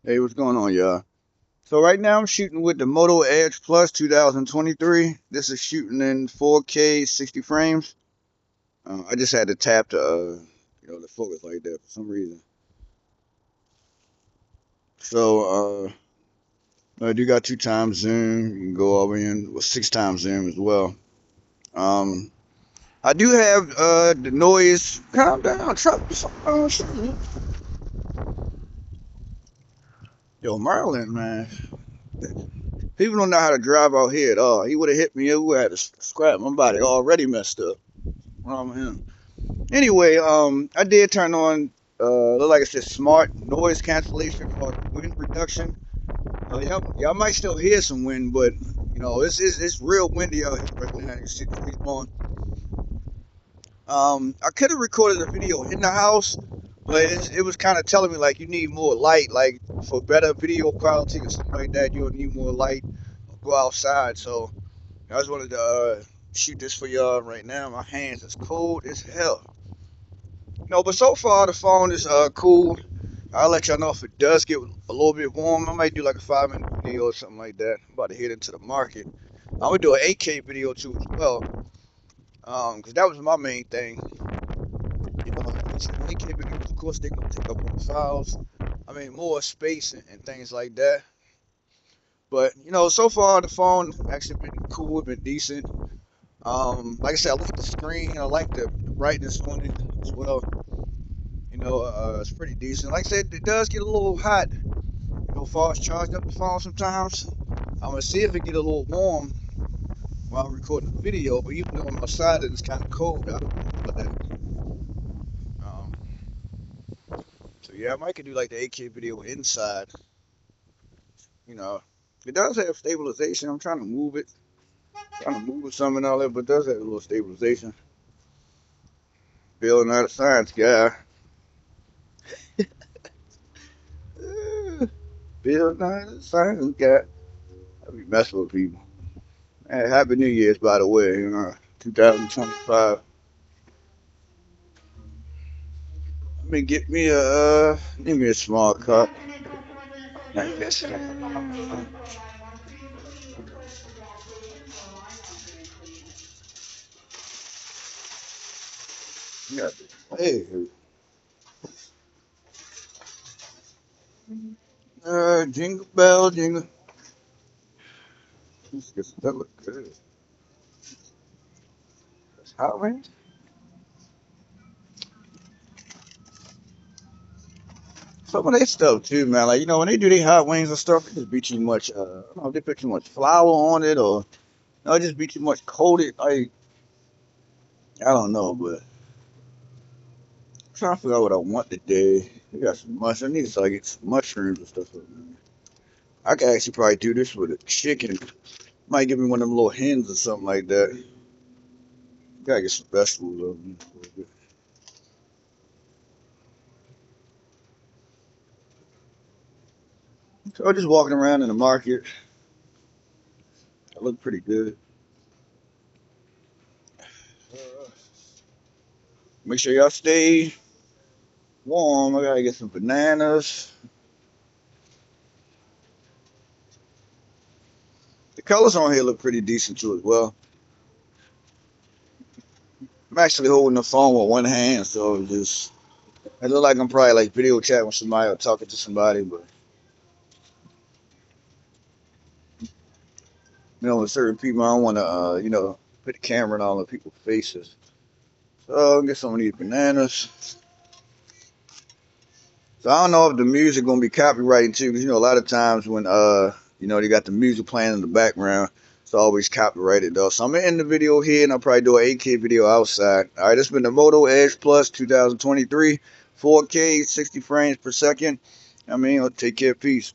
Hey, what's going on, y'all? So right now I'm shooting with the Moto Edge Plus 2023. This is shooting in 4K 60 frames. I just had to tap the focus like that for some reason. I do got 2 times zoom. You can go over in with 6 times zoom as well. Um, I do have the noise. Calm down, truck. Shit. Yo, Maryland, man. People don't know how to drive out here at all. He would have hit me. He would have had to scrap my body already messed up. Wrong with him. Anyway, I did turn on, look like it says smart noise cancellation for wind reduction. Y'all might still hear some wind, but it's real windy out here right now. You see the trees blowing. I could have recorded a video in the house, but it was kind of telling me like you need more light, like for better video quality or something like that. You'll need more light. Go outside. So I just wanted to shoot this for y'all right now. My hands is cold as hell. No, but so far the phone is cool. I'll let y'all know if it does get a little bit warm. I might do like a 5 minute video or something like that. I'm about to head into the market. I'm gonna do an 8K video too as well. Cause that was my main thing. Like I said, 8K videos, of course, they're gonna take up more files. I mean, more space and things like that. But so far the phone actually been cool, been decent. Like I said, I like the screen. I like the brightness on it as well. It's pretty decent. Like I said, it does get a little hot. Fast charging up the phone sometimes. I'm gonna see if it get a little warm while I'm recording the video. But even though I'm outside and it's kind of cold, I don't know about that. Um, so yeah, I might could do like the 8K video inside. You know, it does have stabilization. I'm trying to move it some and all that, but it does have a little stabilization. Bill, not a science guy. Bill, not a science guy. I be messing with people. Hey, Happy New Year's, by the way. 2025. Let me give me a small cup. Yeah. Hey, jingle bell, jingle. That look good. That's hot range. Some of their stuff too, man. Like when they do their hot wings and stuff, it just be too much. I don't know if they put too much flour on it or no, it just be too much coated. Like I don't know, but I'm trying to figure out what I want today. We got some mushrooms. I need to start getting some mushrooms and stuff. I could actually probably do this with a chicken. Might give me one of them little hens or something like that. Gotta get some vegetables over me. So I'm just walking around in the market. I look pretty good. Uh, Make sure y'all stay warm. I gotta get some bananas. The colors on here look pretty decent too as well. I'm actually holding the phone with one hand, so it look like I'm probably like video chatting with somebody or talking to somebody, but with certain people I don't wanna put the camera in all the people's faces. So I'll get some of these bananas. So I don't know if the music gonna be copyrighted too, because a lot of times when they got the music playing in the background, it's always copyrighted though. So I'm gonna end the video here, and I'll probably do an 8K video outside. All right, this has been the Moto Edge Plus 2023, 4K, 60 frames per second. Take care, peace.